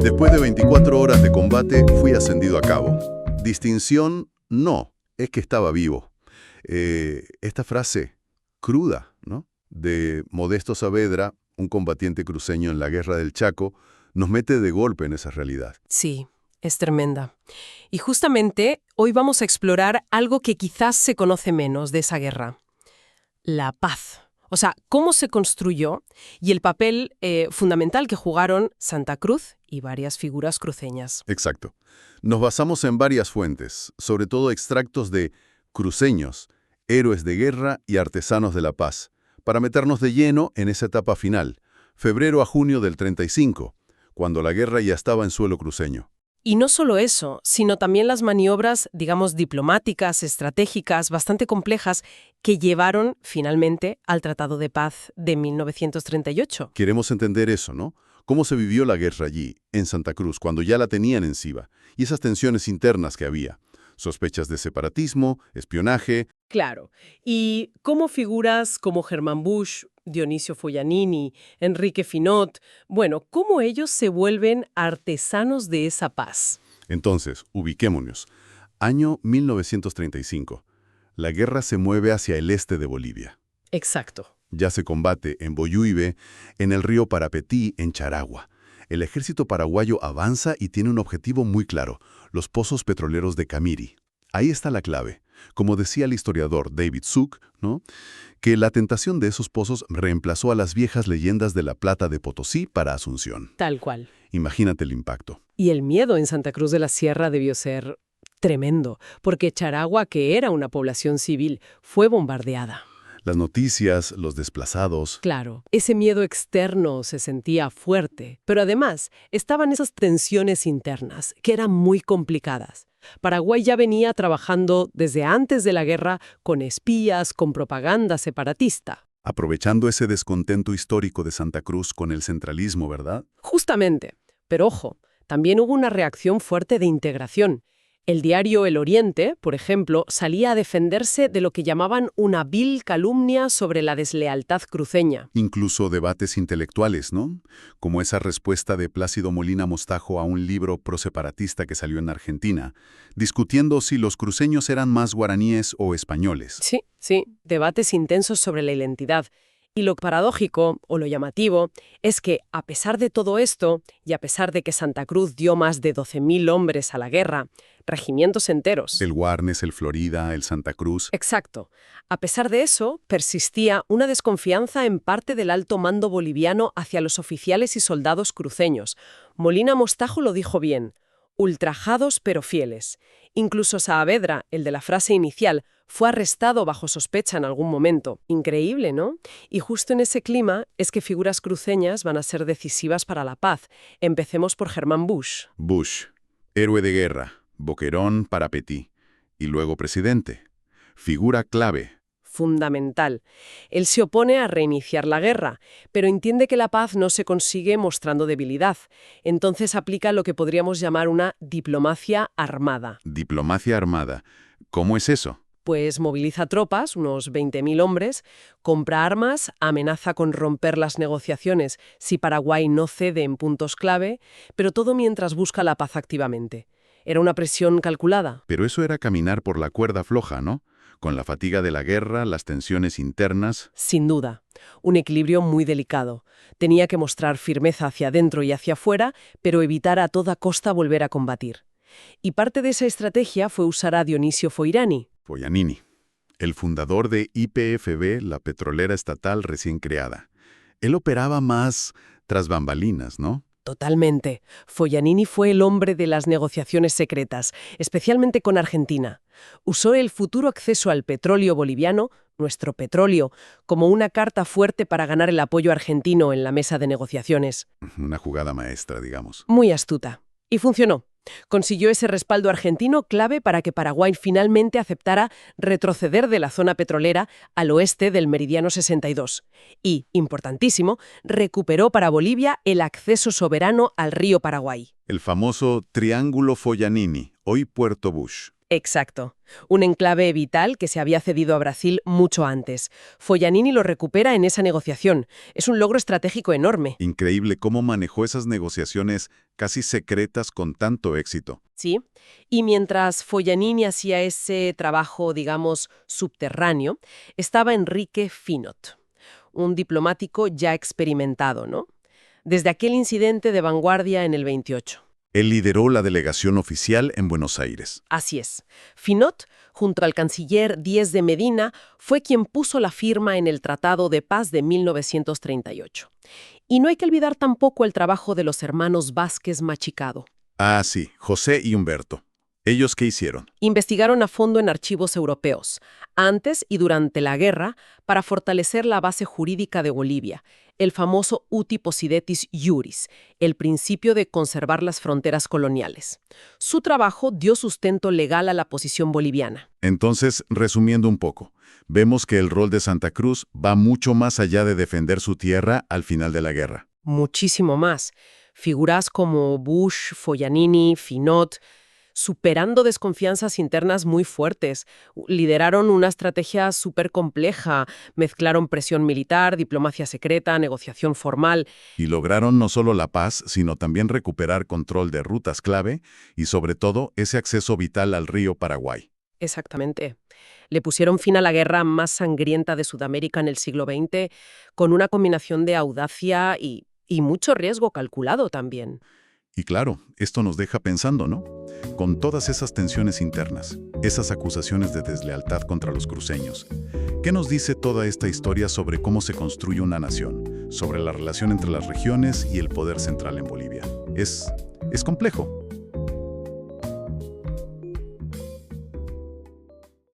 Después de 24 horas de combate, fui ascendido a cabo. Distinción, no, es que estaba vivo. Esta frase cruda, ¿no?, de Modesto Saavedra, un combatiente cruceño en la Guerra del Chaco, nos mete de golpe en esa realidad. Sí, es tremenda. Y justamente hoy vamos a explorar algo que quizás se conoce menos de esa guerra: la paz. O sea, cómo se construyó y el papel fundamental que jugaron Santa Cruz y varias figuras cruceñas. Exacto. Nos basamos en varias fuentes, sobre todo extractos de cruceños, héroes de guerra y artesanos de la paz, para meternos de lleno en esa etapa final, febrero a junio del 35, cuando la guerra ya estaba en suelo cruceño. Y no solo eso, sino también las maniobras, digamos, diplomáticas, estratégicas, bastante complejas, que llevaron finalmente al Tratado de Paz de 1938. Queremos entender eso, ¿no? Cómo se vivió la guerra allí, en Santa Cruz, cuando ya la tenían encima, y esas tensiones internas que había. Sospechas de separatismo, espionaje. Claro. Y cómo figuras como Germán Busch, Dionisio Foglianini, Enrique Finot, bueno, cómo ellos se vuelven artesanos de esa paz. Entonces, ubiquémonos. Año 1935. La guerra se mueve hacia el este de Bolivia. Exacto. Ya se combate en Boyuibe, en el río Parapetí, en Charagua. El ejército paraguayo avanza y tiene un objetivo muy claro: los pozos petroleros de Camiri. Ahí está la clave. Como decía el historiador David Zook, ¿no?, que la tentación de esos pozos reemplazó a las viejas leyendas de la plata de Potosí para Asunción. Tal cual. Imagínate el impacto. Y el miedo en Santa Cruz de la Sierra debió ser tremendo, porque Charagua, que era una población civil, fue bombardeada. Las noticias, los desplazados. Claro, ese miedo externo se sentía fuerte, pero además estaban esas tensiones internas, que eran muy complicadas. Paraguay ya venía trabajando desde antes de la guerra con espías, con propaganda separatista. Aprovechando ese descontento histórico de Santa Cruz con el centralismo, ¿verdad? Justamente. Pero ojo, también hubo una reacción fuerte de integración. El diario El Oriente, por ejemplo, salía a defenderse de lo que llamaban una vil calumnia sobre la deslealtad cruceña. Incluso debates intelectuales, ¿no? Como esa respuesta de Plácido Molina Mostajo a un libro proseparatista que salió en Argentina, discutiendo si los cruceños eran más guaraníes o españoles. Sí, debates intensos sobre la identidad. Y lo paradójico, o lo llamativo, es que, a pesar de todo esto, y a pesar de que Santa Cruz dio más de 12.000 hombres a la guerra, regimientos enteros. El Warnes, el Florida, el Santa Cruz. Exacto. A pesar de eso, persistía una desconfianza en parte del alto mando boliviano hacia los oficiales y soldados cruceños. Molina Mostajo lo dijo bien: ultrajados pero fieles. Incluso Saavedra, el de la frase inicial, fue arrestado bajo sospecha en algún momento. Increíble, ¿no? Y justo en ese clima es que figuras cruceñas van a ser decisivas para la paz. Empecemos por Germán Busch. Busch, héroe de guerra, Boquerón, Parapetí, y luego presidente. Figura clave. Fundamental. Él se opone a reiniciar la guerra, pero entiende que la paz no se consigue mostrando debilidad. Entonces aplica lo que podríamos llamar una diplomacia armada. Diplomacia armada. ¿Cómo es eso? Pues moviliza tropas, unos 20.000 hombres, compra armas, amenaza con romper las negociaciones si Paraguay no cede en puntos clave, pero todo mientras busca la paz activamente. Era una presión calculada. Pero eso era caminar por la cuerda floja, ¿no? Con la fatiga de la guerra, las tensiones internas. Sin duda. Un equilibrio muy delicado. Tenía que mostrar firmeza hacia adentro y hacia afuera, pero evitar a toda costa volver a combatir. Y parte de esa estrategia fue usar a Dionisio Foglianini. Foglianini, el fundador de YPFB, la petrolera estatal recién creada. Él operaba más tras bambalinas, ¿no? Totalmente. Foglianini fue el hombre de las negociaciones secretas, especialmente con Argentina. Usó el futuro acceso al petróleo boliviano, nuestro petróleo, como una carta fuerte para ganar el apoyo argentino en la mesa de negociaciones. Una jugada maestra, digamos. Muy astuta. Y funcionó. Consiguió ese respaldo argentino clave para que Paraguay finalmente aceptara retroceder de la zona petrolera al oeste del meridiano 62. Y, importantísimo, recuperó para Bolivia el acceso soberano al río Paraguay. El famoso Triángulo Foglianini, hoy Puerto Busch. Exacto. Un enclave vital que se había cedido a Brasil mucho antes. Foglianini lo recupera en esa negociación. Es un logro estratégico enorme. Increíble cómo manejó esas negociaciones casi secretas con tanto éxito. Sí. Y mientras Foglianini hacía ese trabajo, digamos, subterráneo, estaba Enrique Finot, un diplomático ya experimentado, ¿no? Desde aquel incidente de Vanguardia en el 28. Él lideró la delegación oficial en Buenos Aires. Así es. Finot, junto al canciller Díez de Medina, fue quien puso la firma en el Tratado de Paz de 1938. Y no hay que olvidar tampoco el trabajo de los hermanos Vázquez Machicado. Ah, sí, José y Humberto. ¿Ellos qué hicieron? Investigaron a fondo en archivos europeos, antes y durante la guerra, para fortalecer la base jurídica de Bolivia, el famoso uti possidetis iuris, el principio de conservar las fronteras coloniales. Su trabajo dio sustento legal a la posición boliviana. Entonces, resumiendo un poco, vemos que el rol de Santa Cruz va mucho más allá de defender su tierra al final de la guerra. Muchísimo más. Figuras como Bush, Foglianini, Finot, superando desconfianzas internas muy fuertes, lideraron una estrategia súper compleja, mezclaron presión militar, diplomacia secreta, negociación formal. Y lograron no solo la paz, sino también recuperar control de rutas clave y, sobre todo, ese acceso vital al río Paraguay. Exactamente. Le pusieron fin a la guerra más sangrienta de Sudamérica en el siglo XX con una combinación de audacia y mucho riesgo calculado también. Y claro, esto nos deja pensando, ¿no? Con todas esas tensiones internas, esas acusaciones de deslealtad contra los cruceños, ¿qué nos dice toda esta historia sobre cómo se construye una nación, sobre la relación entre las regiones y el poder central en Bolivia? Es complejo.